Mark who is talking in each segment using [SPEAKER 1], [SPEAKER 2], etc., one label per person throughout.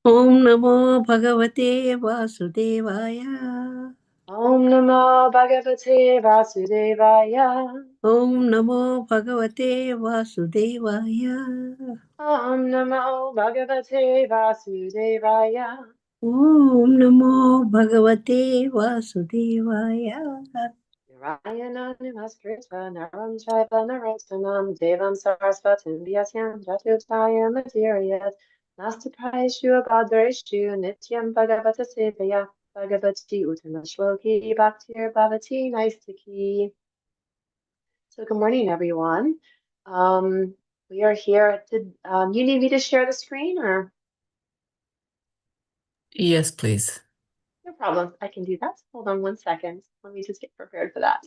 [SPEAKER 1] ॐ नमो भगवते वासुदेवाय।
[SPEAKER 2] Om Namo Bhagavate Vasudevaya.
[SPEAKER 1] ॐ नमो भगवते वासुदेवाय।
[SPEAKER 2] Om Namo Bhagavate Vasudevaya.
[SPEAKER 1] ॐ नमो भगवते वासुदेवाय।
[SPEAKER 2] Narayana Namaskritva Naram Chaiva Narottamam Devam Sarasvatim Vyasyam Jatutaya Materiyat Nastapraishu Abhadreshu Nityam Bhagavata Sevaya Bhagavati Uttama Shloki Bhaktir Bhavati Naistaki. So good morning, everyone. We are here. You need me to share the screen or?
[SPEAKER 3] Yes, please.
[SPEAKER 2] No problem. I can do that. Hold on 1 second. Let me just get prepared for that.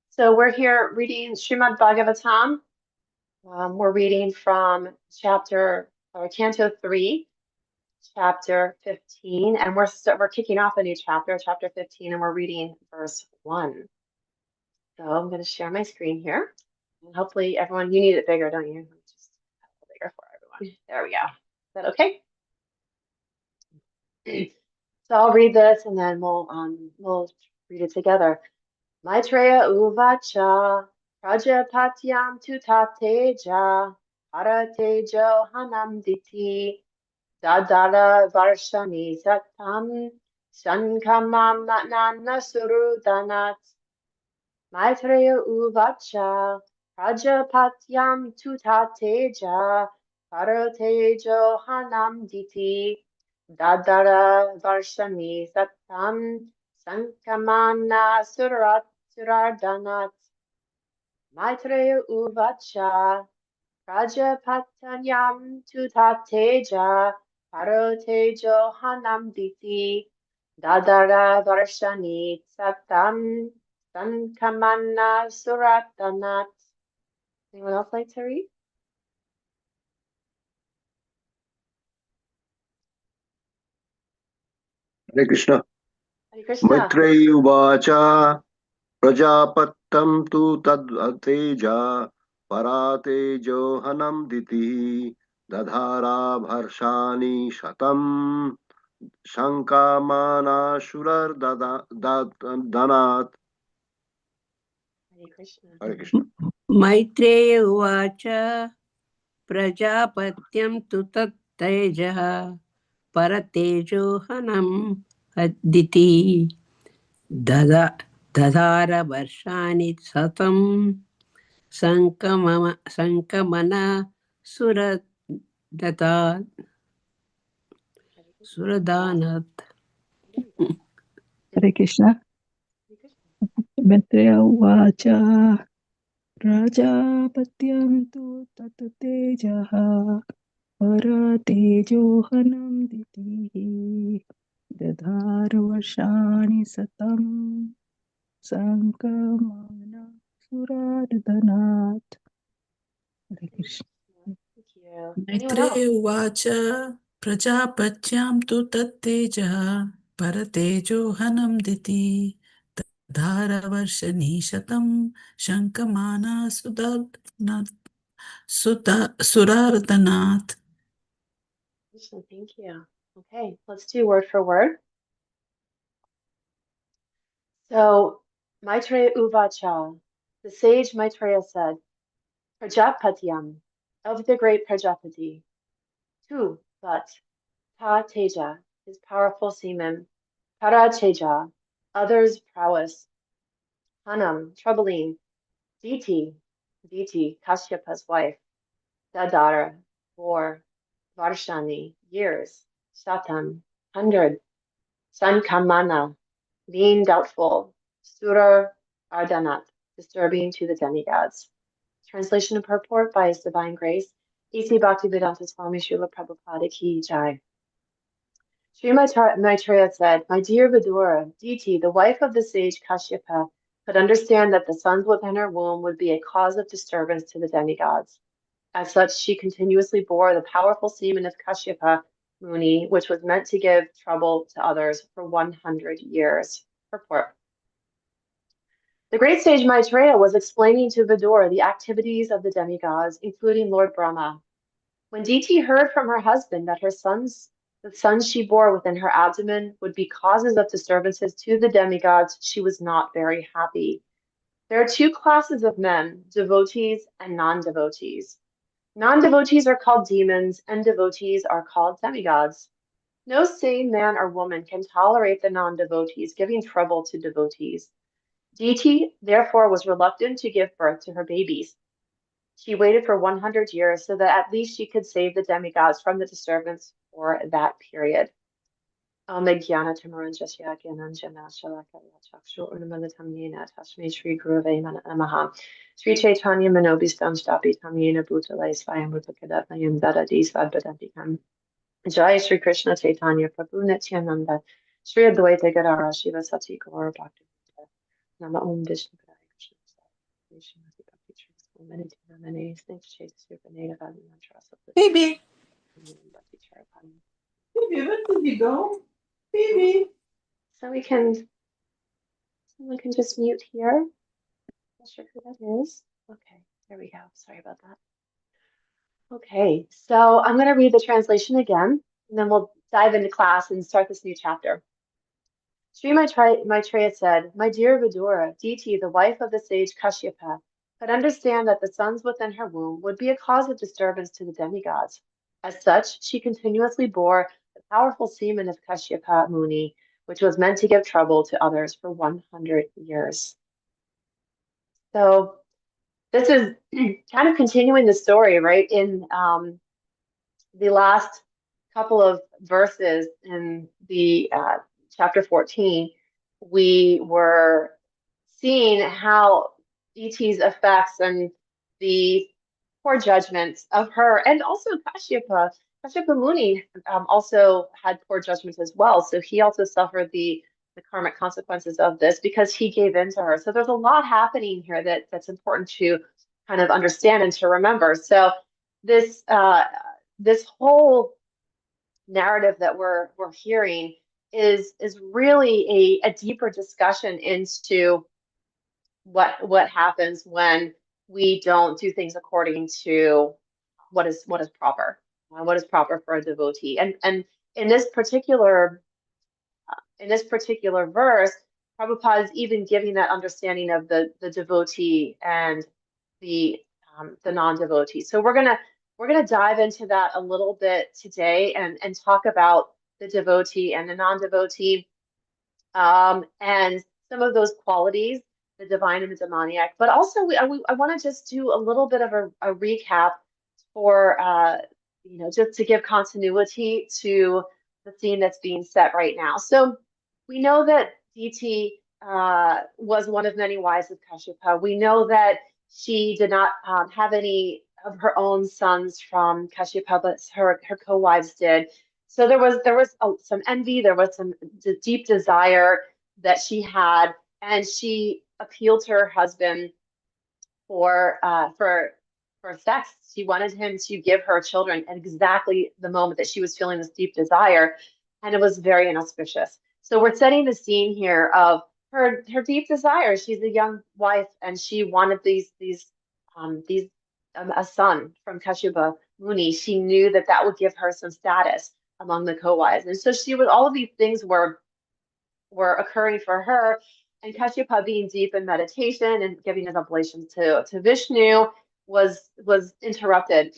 [SPEAKER 2] So we're here reading Srimad Bhagavatam. We're reading from Canto 3, chapter 15, and we're kicking off a new chapter, chapter 15, and we're reading verse 1. So I'm going to share my screen here. And hopefully everyone, you need it bigger, don't you? Just a little bigger for everyone. There we go. Is that okay? So I'll read this and then we'll read it together. Maitreya uvacha prajapatyam tutateja paratejo hanamditi dadara varshani satam shankamam nana surudanat. Maitreya uvacha prajapatyam tutateja paratejo hanamditi dadara varshani satam sankamana surardanat. Maitreya uvacha prajapatanyam tutateja parotejo hanamditi dadara varshani satam sankamana surardanat. Anyone else like to read?
[SPEAKER 4] Hare Krishna.
[SPEAKER 2] Hare Krishna.
[SPEAKER 4] Maitreya uvacha prajapattam tu tadvateja paratejo hanamditi dadhara bharshani shatam shankamana shurar danat.
[SPEAKER 2] Hare Krishna.
[SPEAKER 4] Hare Krishna.
[SPEAKER 1] Maitreya उवाच प्रजापत्यं तु तत्तेजः परतेजोहनम् अद्दिति दधार वर्षाणि शतं सङ्कमना सुरदानात्.
[SPEAKER 5] Hare Krishna. Maitreya uvacha prajapatyam tu tatatejaha paratejohanam ditihi dadharvashani satam sankamana surardhanat. Hare Krishna.
[SPEAKER 2] Thank you.
[SPEAKER 3] Maitreya uvacha prajapatyam tu tatteja paratejo hanamditi dharavarshani shatam shankamana surardanat.
[SPEAKER 2] Thank you. Okay, let's do word for word. So, Maitreya Uvacha, the sage Maitreya said, Prajapatyam, of the great Prajapati, two, but, Ta Teja, his powerful seamen, Para Teja, others' prowess, Hanam, troubling, Diti, Kashyapa's wife, Dadara, war, Varshani, years, Satam, 100, Sankamana, being doubtful, Surar Ardanat, disturbing to the demigods. Translation and purport by His Divine Grace, A.C. Bhaktivedanta Swami Srila Prabhupada Ki Jai. Sri Maitreya said, My dear Vidura, Diti, the wife of the sage Kashyapa, could understand that the sons within her womb would be a cause of disturbance to the demigods. As such, she continuously bore the powerful semen of Kashyapa Muni, which was meant to give trouble to others for 100 years. Purport. The great sage Maitreya was explaining to Vidura the activities of the demigods, including Lord Brahma. When Diti heard from her husband that the sons she bore within her abdomen would be causes of disturbances to the demigods, she was not very happy. There are two classes of men, devotees and non-devotees. Non-devotees are called demons, and devotees are called demigods. No sane man or woman can tolerate the non-devotees giving trouble to devotees. Diti, therefore, was reluctant to give birth to her babies. She waited for 100 years so that at least she could save the demigods from the disturbance for that period. Sri Gurave Namaha. Sri Chaitanya Manobistam Stapi Tamyena Bhutale Swayamrutakadamayam Dadadi Svadbadantikam. Jai Sri Krishna Chaitanya Prabhu Nityananda. Sri Advaita Gadara Shiva Sati Gaura Bhakti. Nama Om Vishnu Padaya Krishna. Srimati Bhakti Trust Many Many Snakes Chase Super Native Mantra.
[SPEAKER 3] Baby,
[SPEAKER 2] Bhakti Charapani.
[SPEAKER 3] baby, where did you go? Baby.
[SPEAKER 2] So someone can just mute here. Not sure who that is. Okay, there we go. Sorry about that. Okay, so I'm going to read the translation again, and then we'll dive into class and start this new chapter. Sri Maitreya said, "My dear Vidura, Diti, the wife of the sage Kashyapa, could understand that the sons within her womb would be a cause of disturbance to the demigods. As such, she continuously bore the powerful semen of Kashyapa Muni, which was meant to give trouble to others for 100 years." So this is kind of continuing the story, right? In the last couple of verses in the chapter 14, we were seeing how Diti's effects and the poor judgments of her, and also Kashyapa Muni also had poor judgments as well. So he also suffered the karmic consequences of this because he gave in to her. So there's a lot happening here that's important to kind of understand and to remember. So this whole narrative that we're hearing is really a deeper discussion into what happens when we don't do things according to what is proper, what is proper for a devotee. And in this particular verse, Prabhupada is even giving that understanding of the devotee and the non-devotee. So we're gonna dive into that a little bit today and talk about the devotee and the non-devotee, and some of those qualities, the divine and the demoniac. But also, I want to just do a little bit of a recap for just to give continuity to the scene that's being set right now. So we know that Diti was one of many wives of Kashyapa. We know that she did not have any of her own sons from Kashyapa, but her co-wives did. So there was some envy, there was some deep desire that she had, and she appealed to her husband for sex. She wanted him to give her children at exactly the moment that she was feeling this deep desire, and it was very inauspicious. So we're setting the scene here of her deep desire. She's a young wife, and she wanted a son from Kashyapa Muni. She knew that would give her some status among the co-wives, and so all of these things were occurring for her. And Kashyapa, being deep in meditation and giving his oblations to Vishnu, was interrupted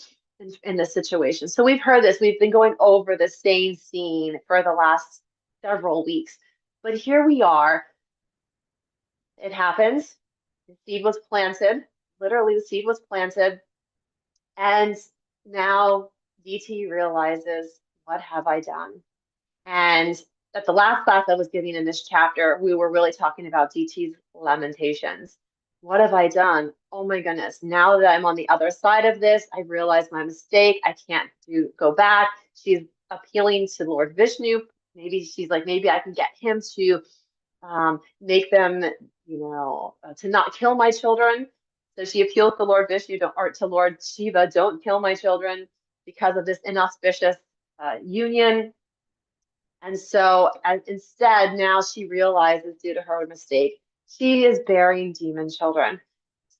[SPEAKER 2] in this situation. So we've heard this. We've been going over the same scene for the last several weeks, but here we are. It happens. The seed was planted. Literally, the seed was planted, and now Diti realizes, what have I done? And at the last class I was giving in this chapter, we were really talking about Diti's lamentations. What have I done? Oh my goodness. Now that I'm on the other side of this, I realize my mistake. I can't go back. She's appealing to Lord Vishnu. Maybe she's like, maybe I can get him to make them, to not kill my children. So she appeals to Lord Vishnu or to Lord Shiva, don't kill my children because of this inauspicious union. And so instead, now she realizes, due to her mistake, she is bearing demon children.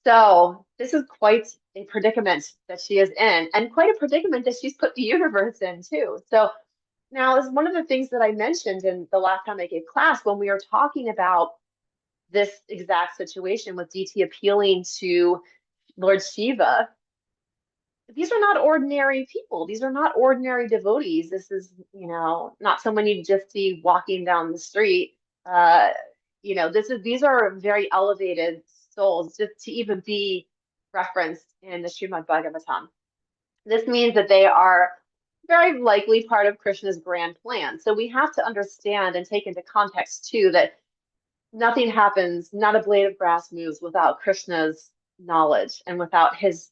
[SPEAKER 2] So this is quite a predicament that she is in, and quite a predicament that she's put the universe in too. So now is one of the things that I mentioned in the last time I gave class when we were talking about this exact situation with DT appealing to Lord Shiva. These are not ordinary people. These are not ordinary devotees. This is, not someone you just see walking down the street. Uh, these are very elevated souls just to even be referenced in the Srimad Bhagavatam. This means that they are very likely part of Krishna's grand plan. So we have to understand and take into context too that nothing happens, not a blade of grass moves without Krishna's knowledge and without his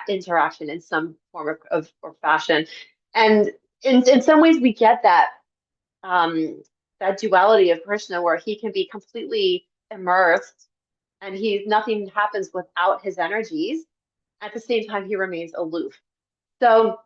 [SPEAKER 2] interaction in some form of or fashion. And in some ways we get that duality of Krishna where he can be completely immersed and nothing happens without his energies. At the same time, he remains aloof. So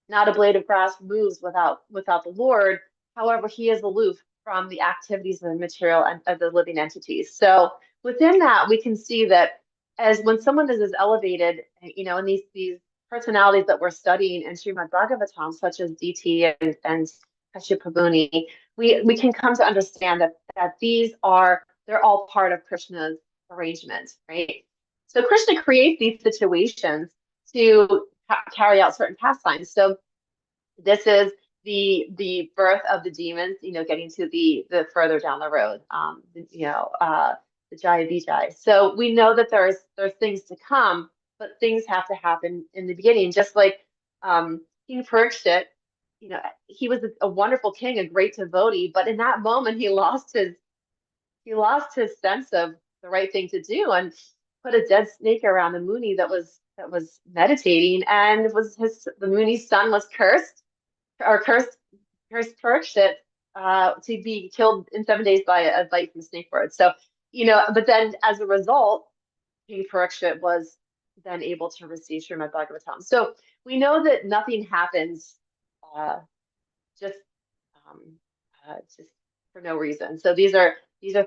[SPEAKER 2] not a blade of grass moves without the Lord. However, he is aloof from the activities of the material and of the living entities. So within that, we can see that as when someone is as elevated, in these personalities that we're studying in Srimad Bhagavatam, such as DT and Kashyapabuni, we can come to understand that they're all part of Krishna's arrangement, right? So Krishna creates these situations to carry out certain pastimes. So this is the birth of the demons, getting to the further down the road, the Jaya Vijay. So we know that there's things to come, but things have to happen in the beginning. Just like King Parikshit, he was a wonderful king, a great devotee, but in that moment he lost his sense of the right thing to do and put a dead snake around the Muni that was meditating, and the Muni's son was cursed Parikshit to be killed in 7 days by a bite from a snake bird. So, but then as a result, King Parikshit was then able to receive Srimad Bhagavatam. So we know that nothing happens just for no reason. So these are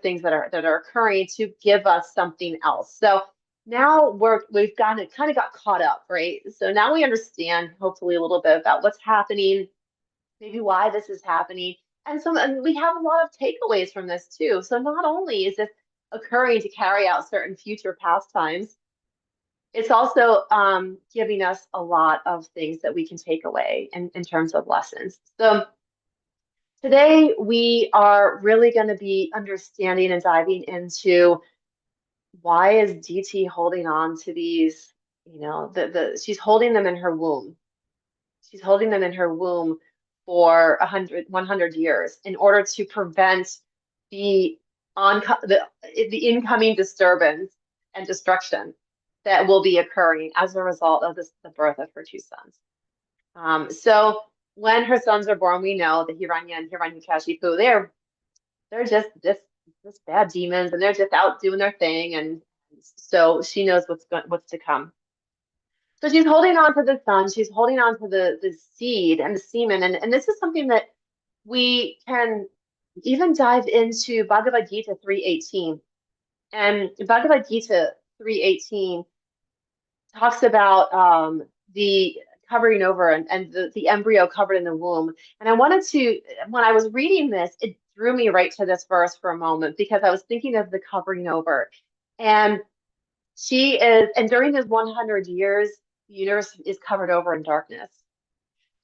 [SPEAKER 2] things that are occurring to give us something else. So now we've kind of got caught up, right? So now we understand hopefully a little bit about what's happening, maybe why this is happening, and we have a lot of takeaways from this too. So not only is this occurring to carry out certain future pastimes, it's also giving us a lot of things that we can take away in terms of lessons. So today we are really going to be understanding and diving into why is DT holding on to these, she's holding them in her womb. She's holding them in her womb for 100 years in order to prevent the incoming disturbance and destruction that will be occurring as a result of the birth of her two sons. So when her sons are born, we know that Hiranya and Hiranyakashipu, they're just this bad demons, and they're just out doing their thing, and so she knows what's to come. So she's holding on to the sun, she's holding on to the seed and the semen, and this is something that we can even dive into Bhagavad Gita 3:18. And Bhagavad Gita 3:18 talks about the covering over and the embryo covered in the womb. And I wanted to, when I was reading this, it drew me right to this verse for a moment because I was thinking of the covering over. And during those 100 years, the universe is covered over in darkness.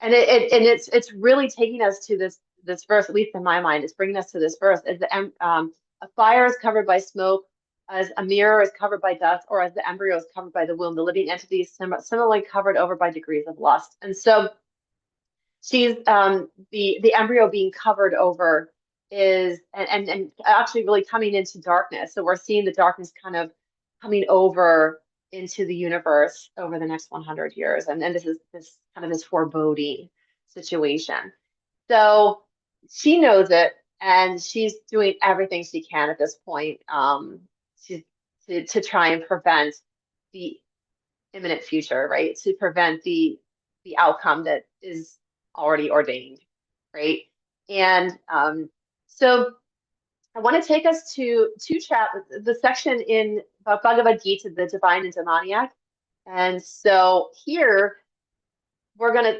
[SPEAKER 2] And it's really taking us to this verse, at least in my mind, it's bringing us to this verse. As a fire is covered by smoke, as a mirror is covered by dust, or as the embryo is covered by the womb, the living entity is similarly covered over by degrees of lust. And so she's the embryo being covered over is and actually really coming into darkness. So we're seeing the darkness kind of coming over into the universe over the next 100 years. And then this is this foreboding situation. So she knows it, and she's doing everything she can at this point to try and prevent the imminent future, right? To prevent the outcome that is already ordained, right? And so I want to take us to the section in Bhagavad Gita, the divine and demoniac. And so here we're going to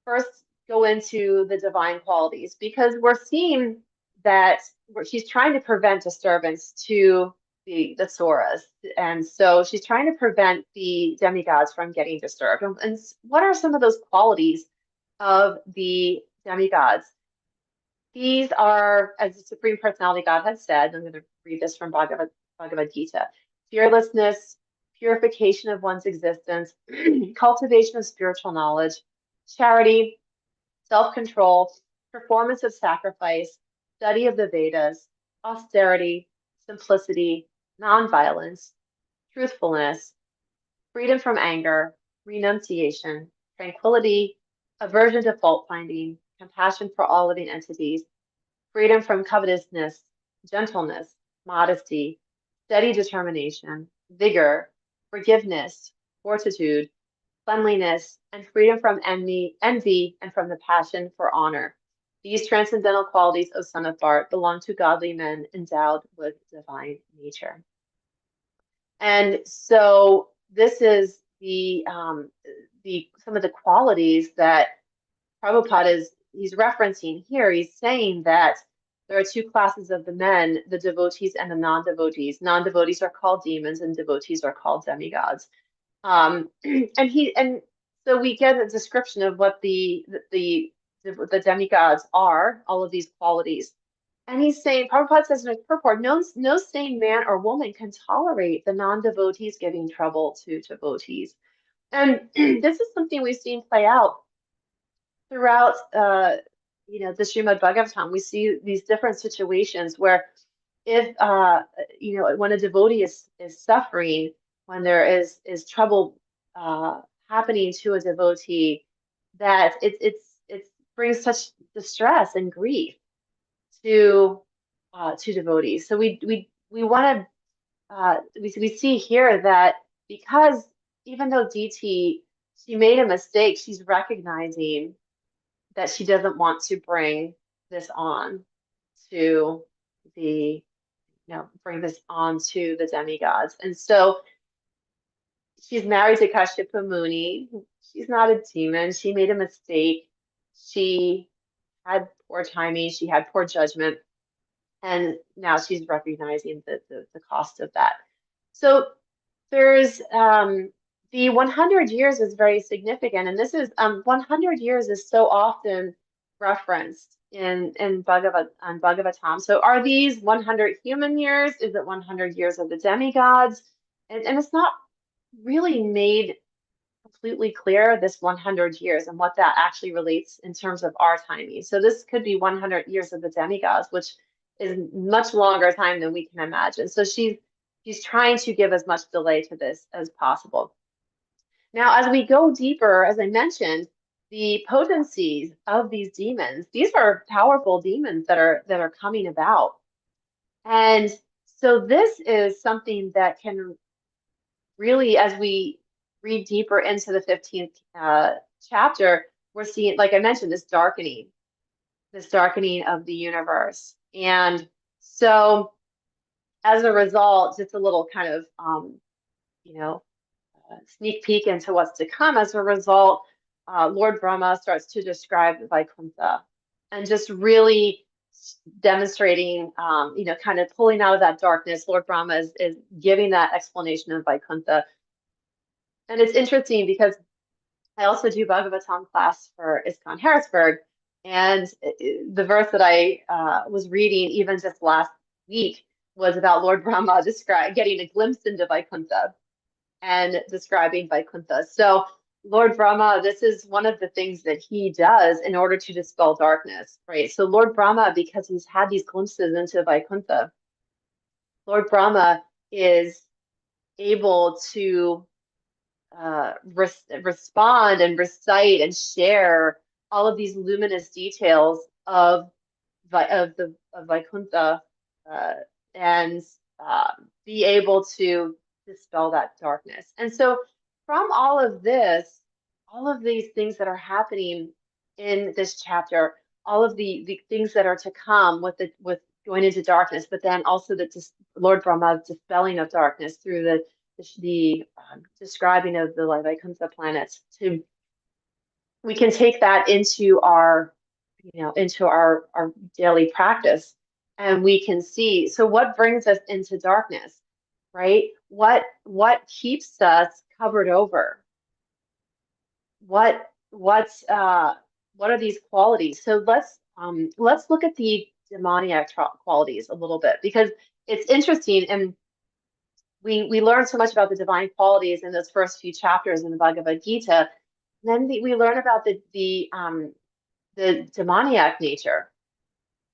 [SPEAKER 2] first go into the divine qualities, because we're seeing that she's trying to prevent disturbance to the Suras. And so she's trying to prevent the demigods from getting disturbed. And what are some of those qualities of the demigods? These are, as the Supreme Personality God has said, I'm going to read this from Bhagavad Gita: fearlessness, purification of one's existence, cultivation of spiritual knowledge, charity, self-control, performance of sacrifice, study of the Vedas, austerity, simplicity, nonviolence, truthfulness, freedom from anger, renunciation, tranquility, aversion to fault finding, compassion for all living entities, freedom from covetousness, gentleness, modesty, steady determination, vigor, forgiveness, fortitude, cleanliness, and freedom from envy, and from the passion for honor. These transcendental qualities, O son of Bart, belong to godly men endowed with divine nature. And so this is the some of the qualities that Prabhupada he's referencing here. He's saying that there are two classes of the men, the devotees and the non-devotees. Non-devotees are called demons and devotees are called demigods. And so we get a description of what the demigods are, all of these qualities. And he's saying, Prabhupada says in his purport, no sane man or woman can tolerate the non-devotees giving trouble to devotees. And this is something we've seen play out throughout the Srimad Bhagavatam. We see these different situations where if when a devotee is suffering, when there is trouble happening to a devotee, that it brings such distress and grief to devotees. So we want to we see here that because even though DT, she made a mistake, she's recognizing that she doesn't want to bring this on to the bring this on to the demigods. And so she's married to Kashyapa Muni. She's not a demon. She made a mistake. She had poor timing. She had poor judgment. And now she's recognizing the cost of that. So there's the 100 years is very significant. And this is 100 years is so often referenced in Bhagavatam. So are these 100 human years? Is it 100 years of the demigods? And it's not really made completely clear, this 100 years, and what that actually relates in terms of our timing. So this could be 100 years of the demigods, which is much longer time than we can imagine. So she's trying to give as much delay to this as possible. Now, as we go deeper, as I mentioned, the potencies of these demons, these are powerful demons that are coming about. And so this is something that can really, as we read deeper into the 15th chapter, we're seeing, like I mentioned, this darkening of the universe. And so as a result, just a little kind of, sneak peek into what's to come. As a result, Lord Brahma starts to describe Vaikuntha and just really demonstrating, kind of pulling out of that darkness. Lord Brahma is giving that explanation of Vaikuntha. And it's interesting because I also do Bhagavatam class for ISKCON Harrisburg. And the verse that I was reading even just last week was about Lord Brahma getting a glimpse into Vaikuntha and describing Vaikuntha. So Lord Brahma, this is one of the things that he does in order to dispel darkness, right? So Lord Brahma, because he's had these glimpses into Vaikuntha, Lord Brahma is able to respond and recite and share all of these luminous details of Vaikuntha and be able to dispel that darkness. And so from all of this, all of these things that are happening in this chapter, all of the things that are to come with going into darkness, but then also Lord Brahma's dispelling of darkness through describing of the Vaikuntha planets, we can take that into our daily practice, and we can see, so what brings us into darkness, right? What keeps us covered over? What's what are these qualities? So let's look at the demoniac qualities a little bit, because it's interesting, and we learn so much about the divine qualities in those first few chapters in the Bhagavad Gita. And then we learn about the demoniac nature.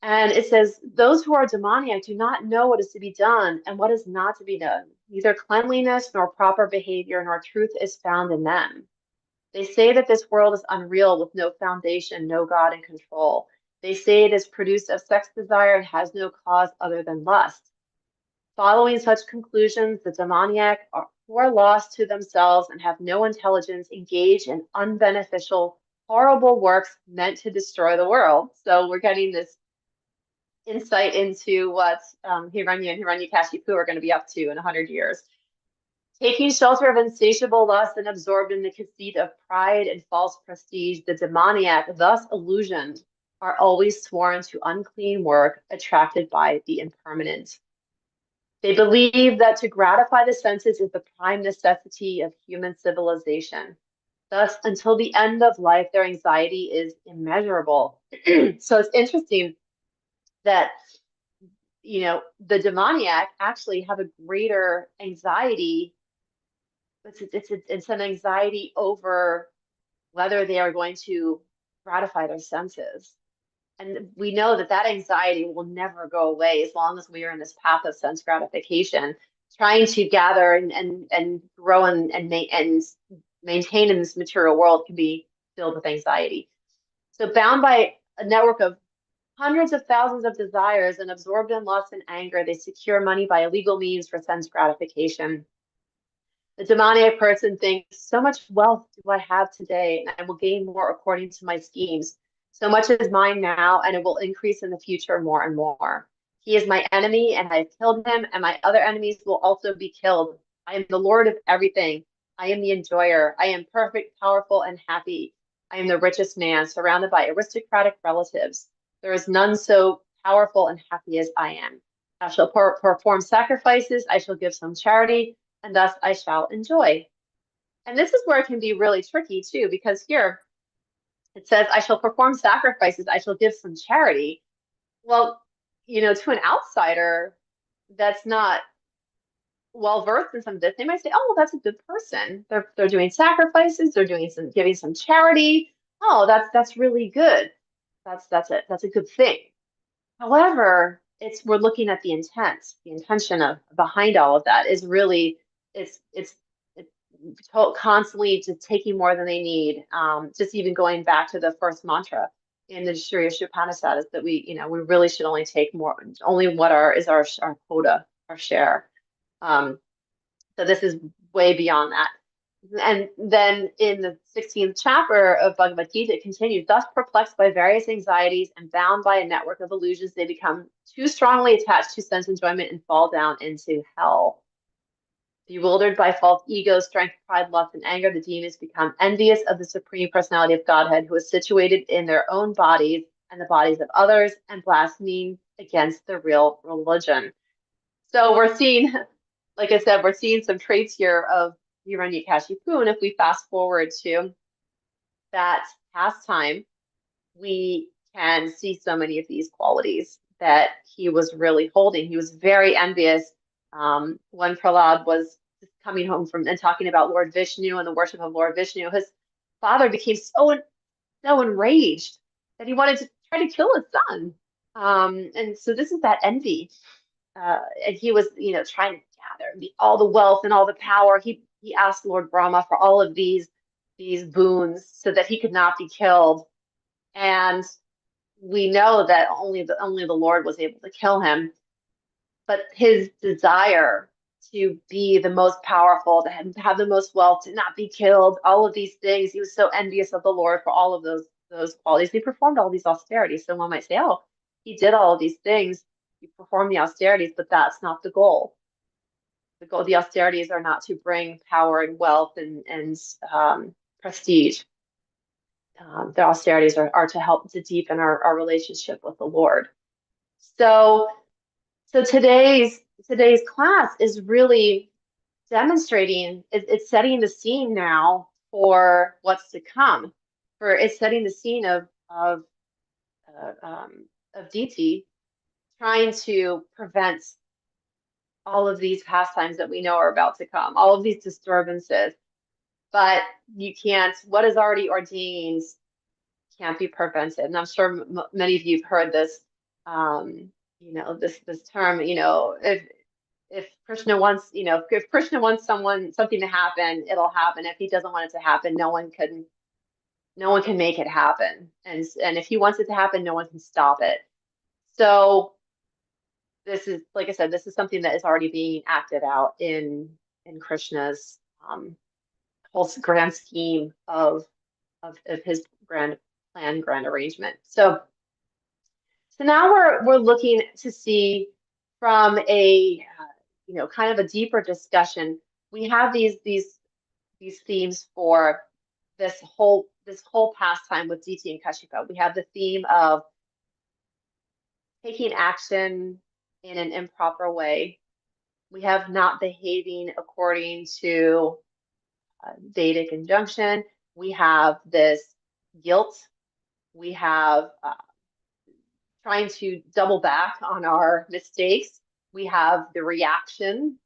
[SPEAKER 2] And it says, those who are demoniac do not know what is to be done and what is not to be done. Neither cleanliness nor proper behavior nor truth is found in them. They say that this world is unreal with no foundation, no God in control. They say it is produced of sex desire and has no cause other than lust. Following such conclusions, the demoniac who are lost to themselves and have no intelligence engage in unbeneficial, horrible works meant to destroy the world. So we're getting this insight into what Hiranya and Hiranyakashipu are going to be up to in 100 years. Taking shelter of insatiable lust and absorbed in the conceit of pride and false prestige, the demoniac, thus illusioned, are always sworn to unclean work, attracted by the impermanent. They believe that to gratify the senses is the prime necessity of human civilization. Thus, until the end of life, their anxiety is immeasurable. So it's interesting that, the demoniac actually have a greater anxiety. It's an anxiety over whether they are going to gratify their senses. And we know that anxiety will never go away as long as we are in this path of sense gratification, trying to gather and grow and maintain in this material world can be filled with anxiety. So bound by a network of hundreds of thousands of desires and absorbed in lust and anger, they secure money by illegal means for sense gratification. The demoniac person thinks, so much wealth do I have today, and I will gain more according to my schemes. So much is mine now, and it will increase in the future more and more. He is my enemy, and I have killed him, and my other enemies will also be killed. I am the Lord of everything. I am the enjoyer. I am perfect, powerful, and happy. I am the richest man, surrounded by aristocratic relatives. There is none so powerful and happy as I am. I shall perform sacrifices. I shall give some charity, and thus I shall enjoy. And this is where it can be really tricky too, because here it says, I shall perform sacrifices, I shall give some charity. Well, to an outsider that's not well versed in some of this, they might say, oh, well, that's a good person. They're doing sacrifices, they're giving some charity. Oh, that's really good. That's a good thing. However, we're looking at the intention of behind all of that is really it's constantly just taking more than they need. Just even going back to the first mantra in the Shriya Upanishad is that we really should only take only what is our quota, our share. So this is way beyond that. And then in the 16th chapter of Bhagavad Gita, it continues, thus perplexed by various anxieties and bound by a network of illusions, they become too strongly attached to sense enjoyment and fall down into hell. Bewildered by false ego, strength, pride, lust, and anger, the demons become envious of the Supreme Personality of Godhead, who is situated in their own bodies and the bodies of others, and blaspheme against the real religion. So we're seeing, like I said, we're seeing some traits here of Hiranyakashipu, and if we fast forward to that past time, we can see so many of these qualities that he was really holding. He was very envious. When Prahlad was coming home from and talking about Lord Vishnu and the worship of Lord Vishnu, his father became so enraged that he wanted to try to kill his son. And so this is that envy. And he was, trying to gather all the wealth and all the power. He asked Lord Brahma for all of these boons so that he could not be killed. And we know that only the Lord was able to kill him. But his desire to be the most powerful, to have the most wealth, to not be killed, all of these things, he was so envious of the Lord for all of those qualities. He performed all these austerities. Someone might say, oh, he did all of these things, he performed the austerities, but that's not the goal. the goal, the austerities are not to bring power and wealth and prestige. The austerities are to help to deepen our relationship with the Lord. So today's class is really demonstrating, it's setting the scene now for what's to come. It's setting the scene of DT trying to prevent all of these pastimes that we know are about to come, all of these disturbances. But you can't, what is already ordained can't be prevented. And I'm sure many of you have heard this, this term, if Krishna wants, if Krishna wants something to happen, it'll happen. If he doesn't want it to happen, no one can make it happen. And if he wants it to happen, no one can stop it. So this is, like I said, this is something that is already being acted out in Krishna's whole grand scheme of his grand plan, grand arrangement. So now we're looking to see from a kind of a deeper discussion. We have these themes for this whole pastime with DT and Kashyapa. We have the theme of taking action in an improper way. We have not behaving according to Vedic injunction. We have this guilt. We have trying to double back on our mistakes. We have the reaction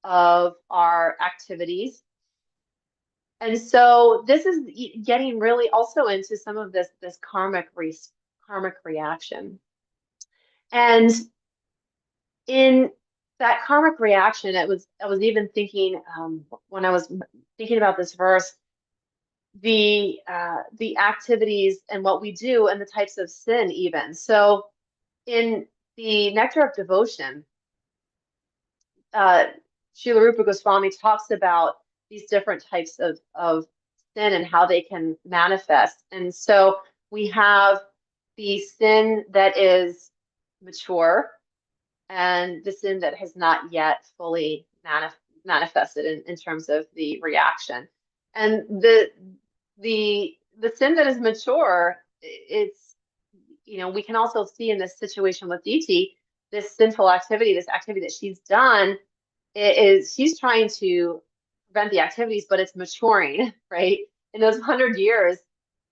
[SPEAKER 2] of our activities. And so this is getting really also into some of this karmic reaction. And in that karmic reaction, I was even thinking when I was thinking about this verse, the activities and what we do and the types of sin even. So in the Nectar of Devotion, Srila Rupa Goswami talks about these different types of sin and how they can manifest. And so we have the sin that is mature and the sin that has not yet fully manifested in terms of the reaction. And the sin that is mature, it's, we can also see in this situation with DT, this sinful activity, this activity that she's done, she's trying to prevent the activities, but it's maturing, right? In those 100 years,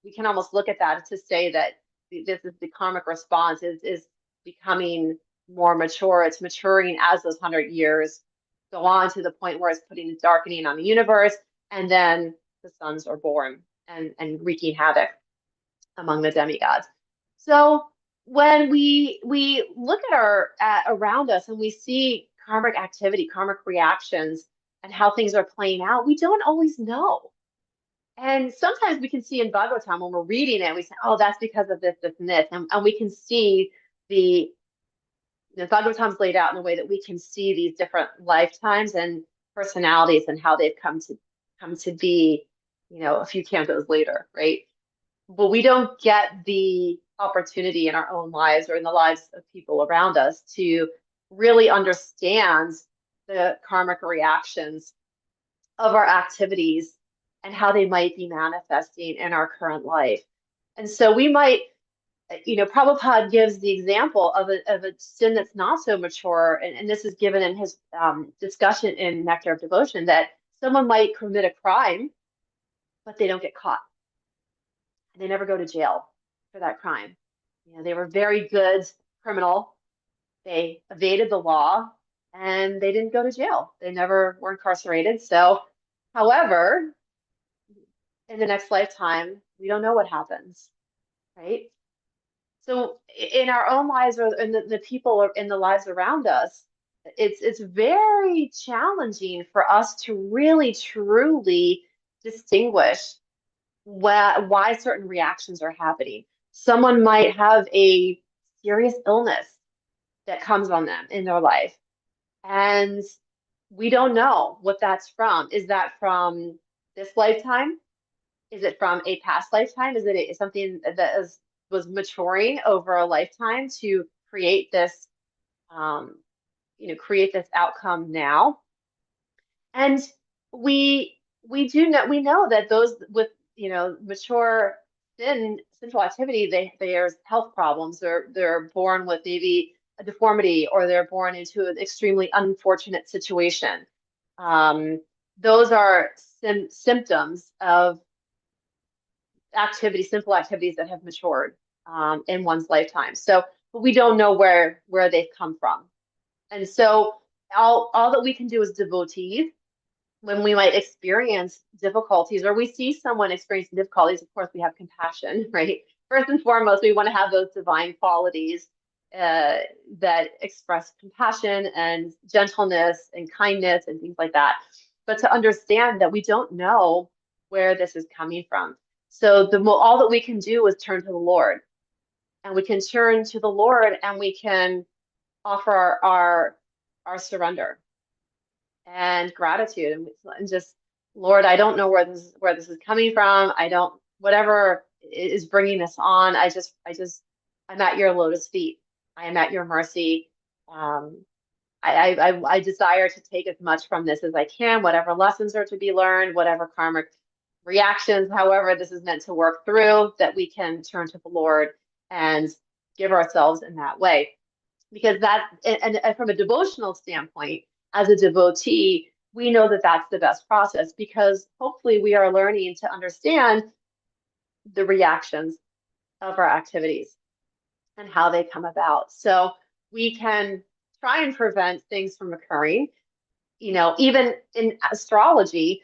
[SPEAKER 2] we can almost look at that to say that this is the karmic response is becoming more mature. It's maturing as those 100 years go on to the point where it's putting darkening on the universe, and then the sons are born and wreaking havoc among the demigods. So when we look at around us and we see karmic activity, karmic reactions, and how things are playing out, we don't always know. And sometimes we can see in Bhagavatam when we're reading it, we say, oh, that's because of this, this, and this. And we can see the Bhagavatam's laid out in a way that we can see these different lifetimes and personalities and how they've come to be, a few cantos later, right? But we don't get the opportunity in our own lives or in the lives of people around us to really understand the karmic reactions of our activities and how they might be manifesting in our current life. And so we might, Prabhupada gives the example of a sin that's not so mature, and this is given in his discussion in Nectar of Devotion, that someone might commit a crime, but they don't get caught. They never go to jail for that crime. They were very good criminal. They evaded the law and they didn't go to jail. They never were incarcerated. So, however, in the next lifetime, we don't know what happens, right? So in our own lives or in the people in the lives around us, it's very challenging for us to really, truly distinguish why certain reactions are happening. Someone might have a serious illness that comes on them in their life, and we don't know what that's from. Is that from this lifetime? Is it from a past lifetime? Is it something that was maturing over a lifetime to create this, create this outcome now? And we know that those with, mature sinful activity, there's health problems. They're born with maybe a deformity, or they're born into an extremely unfortunate situation. Those are symptoms of simple activities that have matured in one's lifetime. So, but we don't know where they've come from. And so all that we can do as devotees, when we might experience difficulties, or we see someone experiencing difficulties, of course we have compassion, right? First and foremost, we want to have those divine qualities that express compassion and gentleness and kindness and things like that. But to understand that we don't know where this is coming from. So all that we can do is turn to the Lord. And we can turn to the Lord, and we can offer our surrender and gratitude, and just, Lord, I don't know where this is coming from. I don't, whatever is bringing this on. I'm at your lotus feet. I am at your mercy. I desire to take as much from this as I can, whatever lessons are to be learned, whatever karmic reactions, however this is meant to work through, that we can turn to the Lord and give ourselves in that way. Because and from a devotional standpoint, as a devotee, we know that that's the best process, because hopefully we are learning to understand the reactions of our activities and how they come about. So we can try and prevent things from occurring. Even in astrology,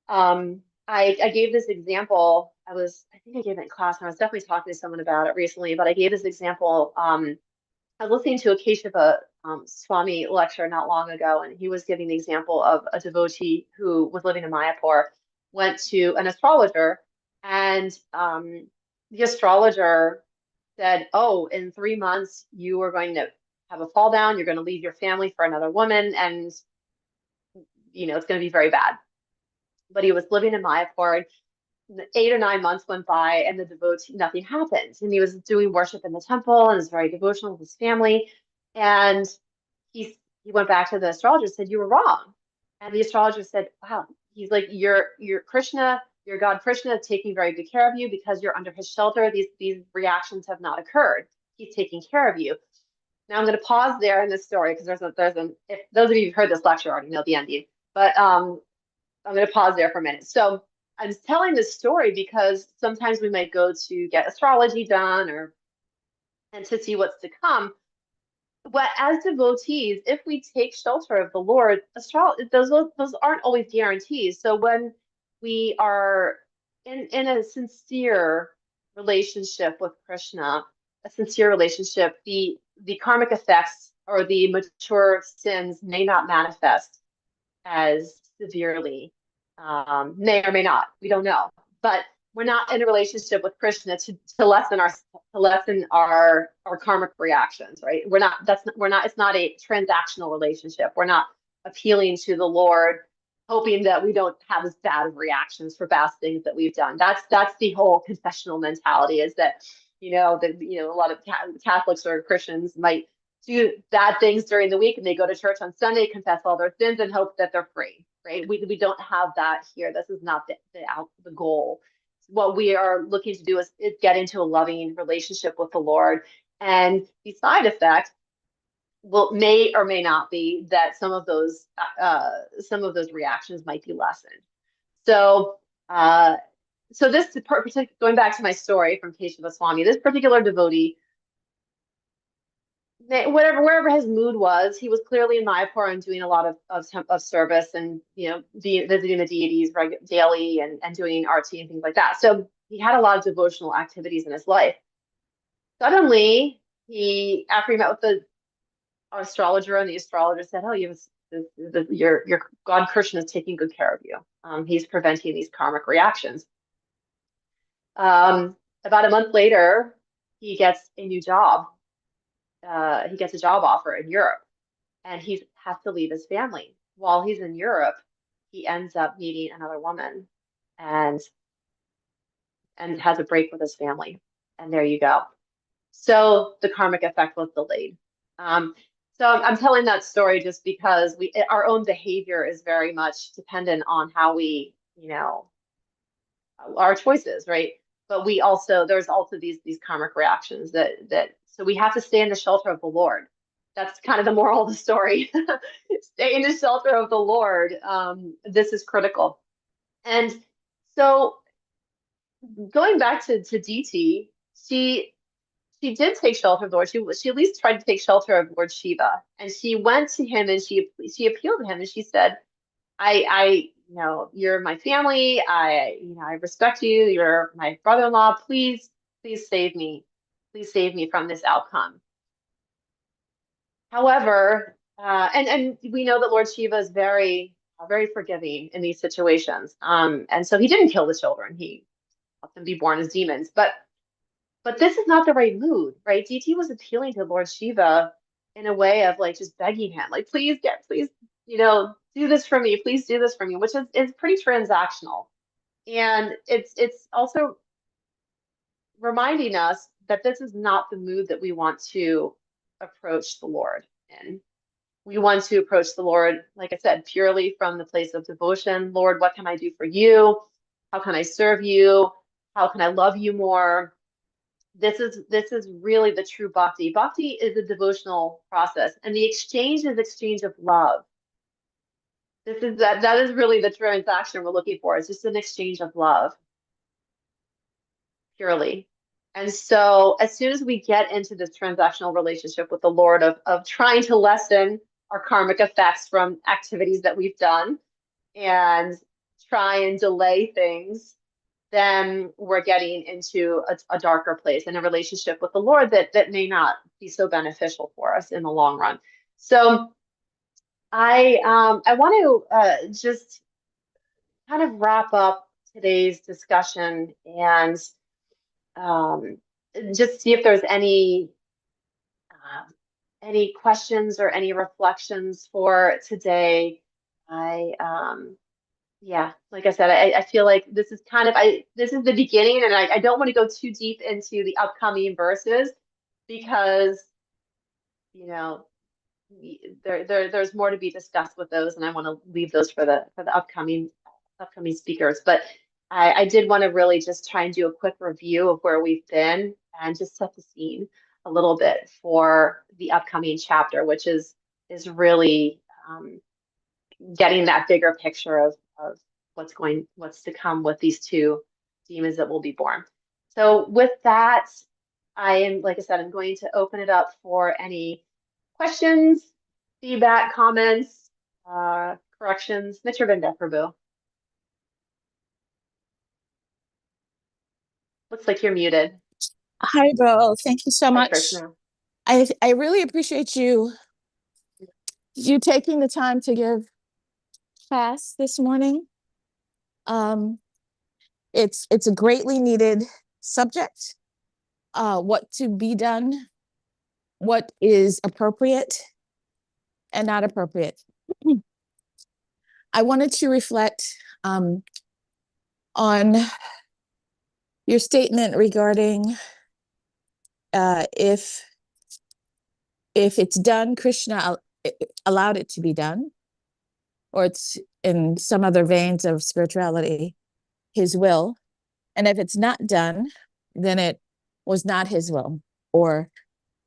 [SPEAKER 2] I gave this example. I think I gave it in class, and I was definitely talking to someone about it recently, but I gave this example. I was listening to a Keshava Swami lecture not long ago, and he was giving the example of a devotee who was living in Mayapur, went to an astrologer, and the astrologer said, "Oh, in 3 months, you are going to have a fall down. You're going to leave your family for another woman, and it's going to be very bad." But he was living in Mayapur. 8 or 9 months went by, and the devotee, nothing happened. And he was doing worship in the temple and was very devotional with his family. And he went back to the astrologer and said, "You were wrong." And the astrologer said, "Wow." He's like, "Your Krishna, your God Krishna is taking very good care of you, because you're under his shelter. These reactions have not occurred. He's taking care of you." Now I'm going to pause there in this story, because if those of you who've heard this lecture already know the ending, but I'm going to pause there for a minute. So I'm telling this story because sometimes we might go to get astrology done, and to see what's to come. But as devotees, if we take shelter of the Lord, those aren't always guarantees. So when we are in a sincere relationship with Krishna, a sincere relationship, the karmic effects or the mature sins may not manifest as severely. May or may not, we don't know. But we're not in a relationship with Krishna to lessen our karmic reactions, right? It's not a transactional relationship. We're not appealing to the Lord, hoping that we don't have as bad of reactions for bad things that we've done. That's the whole confessional mentality, is that a lot of Catholics or Christians might do bad things during the week, and they go to church on Sunday, confess all their sins, and hope that they're free, right? We don't have that here. This is not the goal. What we are looking to do is get into a loving relationship with the Lord. And the side effect may or may not be that some of those reactions might be lessened. So this, going back to my story from Keshava Swami, this particular devotee, wherever his mood was, he was clearly in Mayapur and doing a lot of service, and visiting the deities daily, and doing arti and things like that. So he had a lot of devotional activities in his life. Suddenly, after he met with the astrologer, and the astrologer said, "Oh, your God Krishna is taking good care of you. He's preventing these karmic reactions." About a month later, he gets a new job. He gets a job offer in Europe, and he has to leave his family. While he's in Europe, he ends up meeting another woman, and has a break with his family. And there you go. So the karmic effect was delayed. So I'm telling that story just because our own behavior is very much dependent on how we, our choices, right? But there's also these karmic reactions so we have to stay in the shelter of the Lord. That's kind of the moral of the story. Stay in the shelter of the Lord. This is critical. And so going back to DT, she did take shelter of the Lord. She at least tried to take shelter of Lord Shiva, and she went to him and she appealed to him and she said, I you're my family. I respect you. You're my brother-in-law. Please save me. Please save me from this outcome. However, and we know that Lord Shiva is very, very forgiving in these situations. And so he didn't kill the children. He let them be born as demons. But this is not the right mood, right? DT was appealing to Lord Shiva in a way of like just begging him, like, please, do this for me. Please do this for me, which is pretty transactional. And it's also reminding us that this is not the mood that we want to approach the Lord in. We want to approach the Lord, like I said, purely from the place of devotion. Lord, what can I do for you? How can I serve you? How can I love you more? This is really the true bhakti. Bhakti is a devotional process, and the exchange is exchange of love. That is really the transaction we're looking for. It's just an exchange of love, purely. And so as soon as we get into this transactional relationship with the Lord of trying to lessen our karmic effects from activities that we've done and try and delay things, then we're getting into a darker place in a relationship with the Lord that may not be so beneficial for us in the long run. So I want to just kind of wrap up today's discussion and just see if there's any questions or any reflections for today. Yeah, like I said, I feel like this is this is the beginning, and I don't want to go too deep into the upcoming verses because, there's more to be discussed with those, and I want to leave those for the upcoming speakers. But I did want to really just try and do a quick review of where we've been and just set the scene a little bit for the upcoming chapter, which is really getting that bigger picture of what's to come with these two demons that will be born. So with that, like I said, I'm going to open it up for any questions, feedback, comments, corrections. Mr. Prabhu. Looks like you're muted.
[SPEAKER 6] Hi, Bo. Thank you so
[SPEAKER 2] Hi,
[SPEAKER 6] much.
[SPEAKER 2] Krishna.
[SPEAKER 6] I really appreciate you taking the time to give class this morning. It's a greatly needed subject. What to be done, what is appropriate and not appropriate. I wanted to reflect on your statement regarding if it's done, Krishna allowed it to be done, or it's in some other veins of spirituality, his will. And if it's not done, then it was not his will, or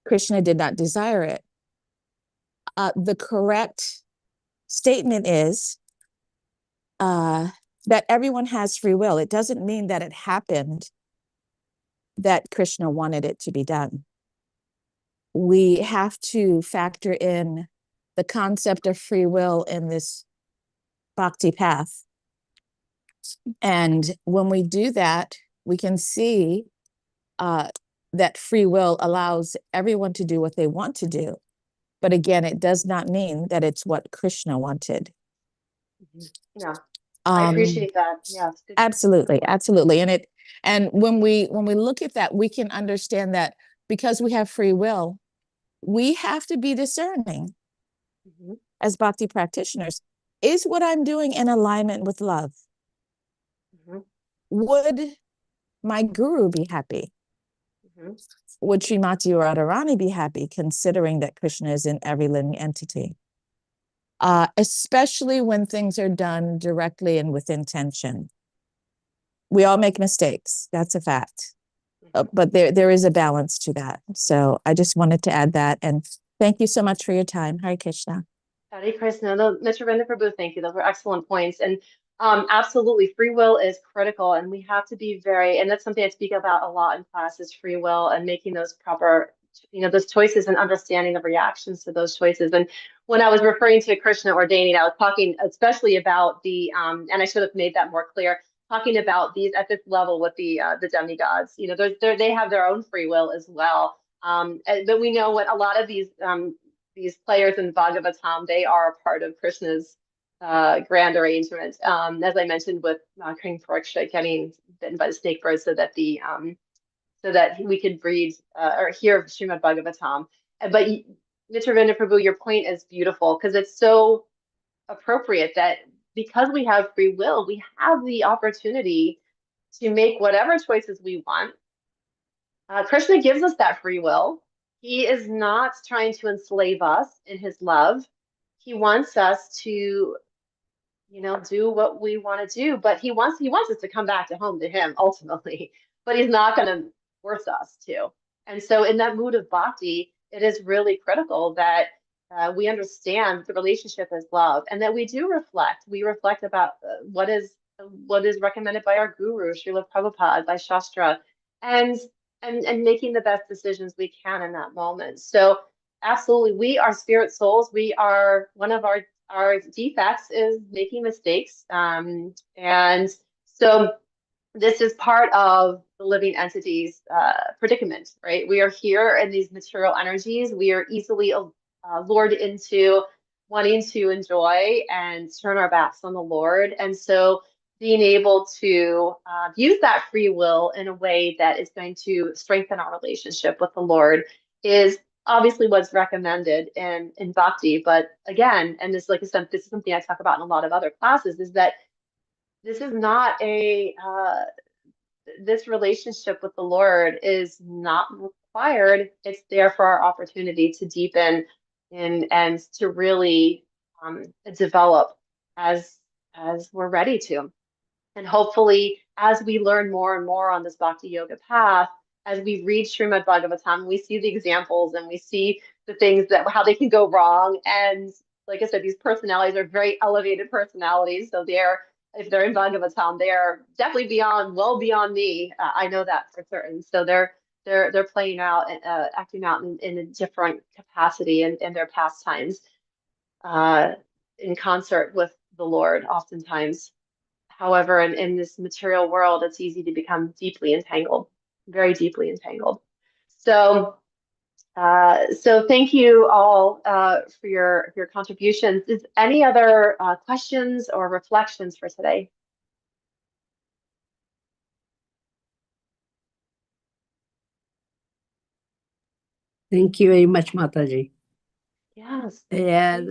[SPEAKER 6] Krishna did not desire it. The correct statement is that everyone has free will. It doesn't mean that it happened that Krishna wanted it to be done. We have to factor in the concept of free will in this bhakti path. And when we do that, we can see that free will allows everyone to do what they want to do. But again, it does not mean that it's what Krishna wanted.
[SPEAKER 2] Yeah, I appreciate that. Yeah,
[SPEAKER 6] absolutely. And when we look at that, we can understand that because we have free will, we have to be discerning as bhakti practitioners. Is what I'm doing in alignment with love? Would my guru be happy?
[SPEAKER 2] Mhm.
[SPEAKER 6] would Srimati or Radharani be happy, considering that Krishna is in every living entity? Especially when things are done directly and with intention. We all make mistakes. That's a fact. But there is a balance to that. So I just wanted to add that. And thank you so much for your time. Hare Krishna.
[SPEAKER 2] Hare Krishna. No, Mr. Prabhu, thank you. Those were excellent points. And absolutely, free will is critical, and we have to be very, and that's something I speak about a lot in class, is free will and making those proper, those choices and understanding the reactions to those choices. And when I was referring to Krishna ordaining, I was talking especially about the, and I should have made that more clear, talking about these at this level with the demigods. They have their own free will as well. But we know what a lot of these players in Bhagavatam, they are a part of Krishna's grand arrangement. As I mentioned with King Pariksha getting bitten by the snake bird so that so that we could read or hear Srimad Bhagavatam. But Nitya Prabhu, your point is beautiful because it's so appropriate that because we have free will, we have the opportunity to make whatever choices we want. Krishna gives us that free will. He is not trying to enslave us in his love. He wants us to, do what we want to do, but he wants us to come back to home to him ultimately, but he's not going to force us to. And so in that mood of bhakti, it is really critical that we understand the relationship as love and that we do reflect. We reflect about what is recommended by our guru, Srila Prabhupada, by Shastra, and making the best decisions we can in that moment. So absolutely, we are spirit souls. We are, one of our defects is making mistakes. And so this is part of the living entity's predicament, right? We are here in these material energies. We are easily lured into wanting to enjoy and turn our backs on the Lord. And so being able to use that free will in a way that is going to strengthen our relationship with the Lord is obviously what's recommended in bhakti. But again, and this, like I said, this is something I talk about in a lot of other classes, is that this is not this relationship with the Lord is not required. It's there for our opportunity to deepen and to really develop as we're ready to. And hopefully, as we learn more and more on this Bhakti Yoga path, as we read Srimad Bhagavatam, we see the examples and we see the things that how they can go wrong. And like I said, these personalities are very elevated personalities. So if they're in Bhagavatam, they are definitely well beyond me. I know that for certain. So they're playing out and acting out in a different capacity in their pastimes, in concert with the Lord, oftentimes. However, in this material world, it's easy to become deeply entangled, very deeply entangled. So, thank you all for your contributions. Is any other questions or reflections for today?
[SPEAKER 1] Thank you very much, Mataji.
[SPEAKER 2] Yes.
[SPEAKER 1] Yeah,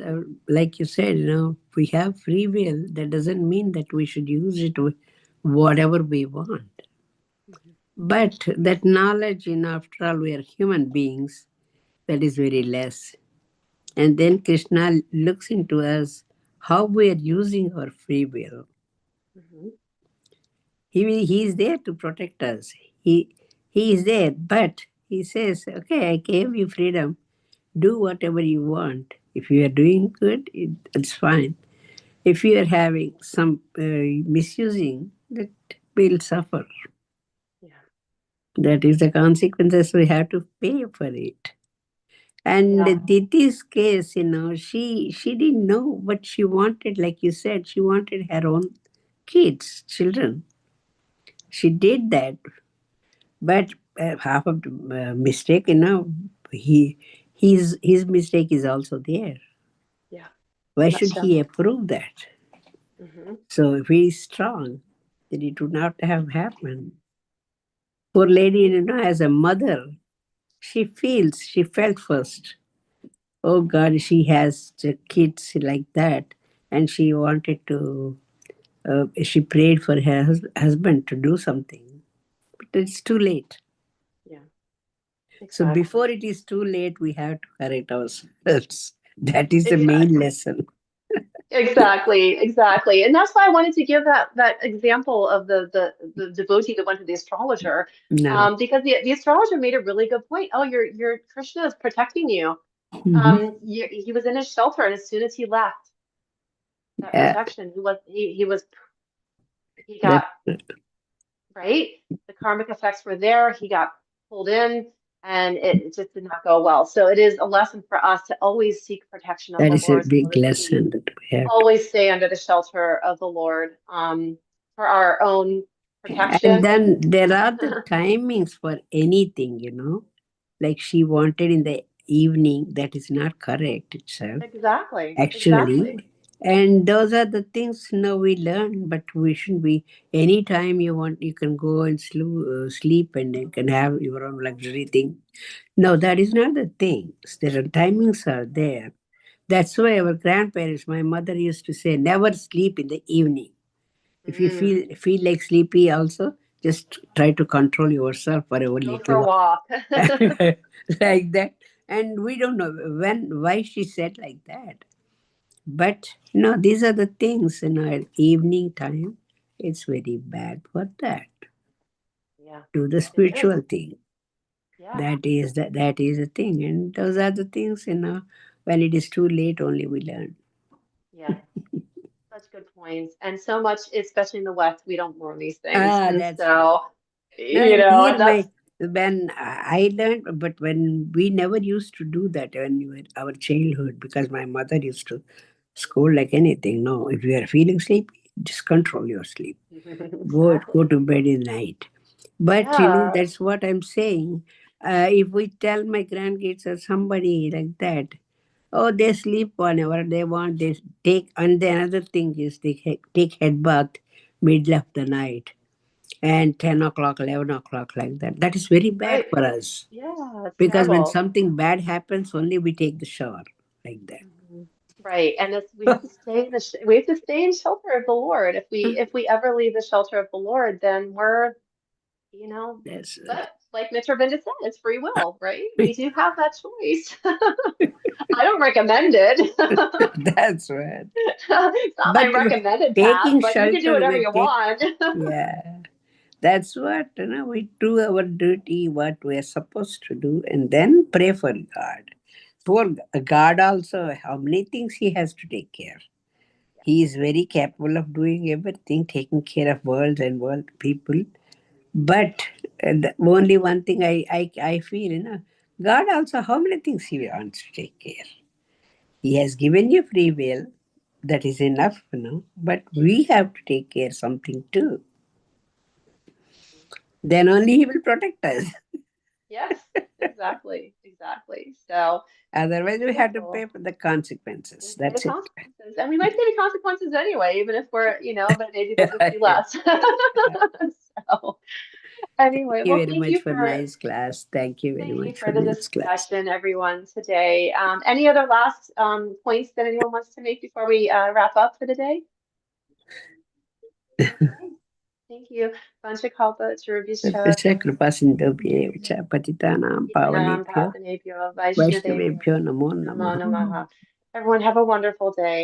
[SPEAKER 1] like you said, we have free will. That doesn't mean that we should use it whatever we want. But that knowledge, after all, we are human beings, that is very less. And then Krishna looks into us, how we are using our free will.
[SPEAKER 2] Mm-hmm.
[SPEAKER 1] He is there to protect us. He is there, but he says, okay, I gave you freedom. Do whatever you want. If you are doing good, it's fine. If you are having some misusing, that will suffer.
[SPEAKER 2] Yeah.
[SPEAKER 1] That is the consequences. We have to pay for it. And Diti's case, she didn't know what she wanted. Like you said, she wanted her own kids, children. She did that, but half of the mistake, his mistake is also there.
[SPEAKER 2] Yeah.
[SPEAKER 1] Why should he approve that?
[SPEAKER 2] Mm-hmm.
[SPEAKER 1] So if he is strong, then it would not have happened. Poor lady, as a mother, she felt first. Oh God, she has the kids like that, and she wanted to. She prayed for her husband to do something, but it's too late.
[SPEAKER 2] Yeah.
[SPEAKER 1] So
[SPEAKER 2] Exactly.
[SPEAKER 1] before it is too late, we have to correct ourselves. That is the main
[SPEAKER 2] Exactly.
[SPEAKER 1] lesson.
[SPEAKER 2] Exactly. And that's why I wanted to give that example of the devotee that went to the astrologer,
[SPEAKER 1] No.
[SPEAKER 2] because the astrologer made a really good point. Oh, your Krishna is protecting you.
[SPEAKER 1] Mhm.
[SPEAKER 2] He was in his shelter, and as soon as he left, that
[SPEAKER 1] Yeah,
[SPEAKER 2] protection, he
[SPEAKER 1] that,
[SPEAKER 2] got right. The karmic effects were there. He got pulled in, and it just did not go well. So it is a lesson for us to always seek protection of
[SPEAKER 1] that
[SPEAKER 2] the
[SPEAKER 1] is a
[SPEAKER 2] Lord, so
[SPEAKER 1] big
[SPEAKER 2] to speak.
[SPEAKER 1] lesson that we have.
[SPEAKER 2] Always stay under the shelter of the Lord, for our own
[SPEAKER 1] And
[SPEAKER 2] protection.
[SPEAKER 1] then there are the timings for anything, like she wanted in the evening. That is not correct itself,
[SPEAKER 2] Exactly.
[SPEAKER 1] actually. And those are the things we learn, but we shouldn't be. Anytime you want, you can go and sleep and you can have your own luxury thing. No, that is not the thing. There are timings are there. That's why our grandparents, my mother used to say, never sleep in the evening. If you
[SPEAKER 2] Mm.
[SPEAKER 1] feel like sleepy also, just try to control yourself for a
[SPEAKER 2] Go for a
[SPEAKER 1] little
[SPEAKER 2] walk.
[SPEAKER 1] while. Like that. And we don't know why she said like that. But these are the things at evening time. It's very bad for that.
[SPEAKER 2] Yeah,
[SPEAKER 1] Do the
[SPEAKER 2] it is.
[SPEAKER 1] spiritual thing.
[SPEAKER 2] Yeah,
[SPEAKER 1] That is the thing. And those are the things, when it is too late only we learn.
[SPEAKER 2] yeah. Such good points. And so much, especially in the West, we don't learn these things. And
[SPEAKER 1] That's right.
[SPEAKER 2] so,
[SPEAKER 1] No, and here
[SPEAKER 2] and that's
[SPEAKER 1] when I learned, but when we never used to do that when we were our childhood, because my mother used to scold like anything. No, if you are feeling sleepy, just control your sleep. Go
[SPEAKER 2] exactly.
[SPEAKER 1] to bed in the night. But
[SPEAKER 2] Yeah,
[SPEAKER 1] that's what I'm saying. If we tell my grandkids or somebody like that, oh, they sleep whenever they want. They take, and the another thing is they take head bath middle of the night and 10 o'clock, 11 o'clock, like that. That is very bad
[SPEAKER 2] right.
[SPEAKER 1] for us
[SPEAKER 2] Yeah, it's
[SPEAKER 1] because when
[SPEAKER 2] terrible.
[SPEAKER 1] something bad happens, only we take the shower like that.
[SPEAKER 2] Mhm. Right. And we have to stay in we have to stay in shelter of the Lord. If we ever leave the shelter of the Lord, then we're, you know,
[SPEAKER 1] That's
[SPEAKER 2] but like Mr. Vinda said, it's free will, right? We do have that choice. I don't recommend it.
[SPEAKER 1] that's right.
[SPEAKER 2] It's not my
[SPEAKER 1] But
[SPEAKER 2] recommended path,
[SPEAKER 1] taking
[SPEAKER 2] but you can do
[SPEAKER 1] shelter,
[SPEAKER 2] whatever
[SPEAKER 1] we
[SPEAKER 2] you
[SPEAKER 1] take,
[SPEAKER 2] want.
[SPEAKER 1] yeah. That's what, we do our duty, what we are supposed to do, and then pray for God. For God also, how many things He has to take care. He is very capable of doing everything, taking care of world and world people. But the only one thing I feel, God also, how many things He wants to take care. He has given you free will. That is enough, But we have to take care something too. Then only He will protect us.
[SPEAKER 2] Yes, exactly. So
[SPEAKER 1] Otherwise, we have to pay
[SPEAKER 2] beautiful.
[SPEAKER 1] for the
[SPEAKER 2] We
[SPEAKER 1] consequences.
[SPEAKER 2] pay the
[SPEAKER 1] That's it.
[SPEAKER 2] consequences, and we might pay the consequences anyway, even if we're, but maybe they'll just be
[SPEAKER 1] Yeah.
[SPEAKER 2] less. So anyway,
[SPEAKER 1] Thank you
[SPEAKER 2] well,
[SPEAKER 1] very much for nice class. Thank you very
[SPEAKER 2] thank you
[SPEAKER 1] much for
[SPEAKER 2] for the
[SPEAKER 1] nice class.
[SPEAKER 2] discussion, everyone, today. Any other last points that anyone wants to make before we wrap up for the day? Okay, thank you. Vanchakalpa Tarubhishcha
[SPEAKER 1] Sarvesya kripa sindhubhye cha patitanam
[SPEAKER 2] Itinam
[SPEAKER 1] pavanebhyo
[SPEAKER 2] Papanebhyo Vaishnavebhyo
[SPEAKER 1] Vaishnavebhyo namo
[SPEAKER 2] Namo
[SPEAKER 1] namaha.
[SPEAKER 2] Namaha. Everyone have a wonderful day.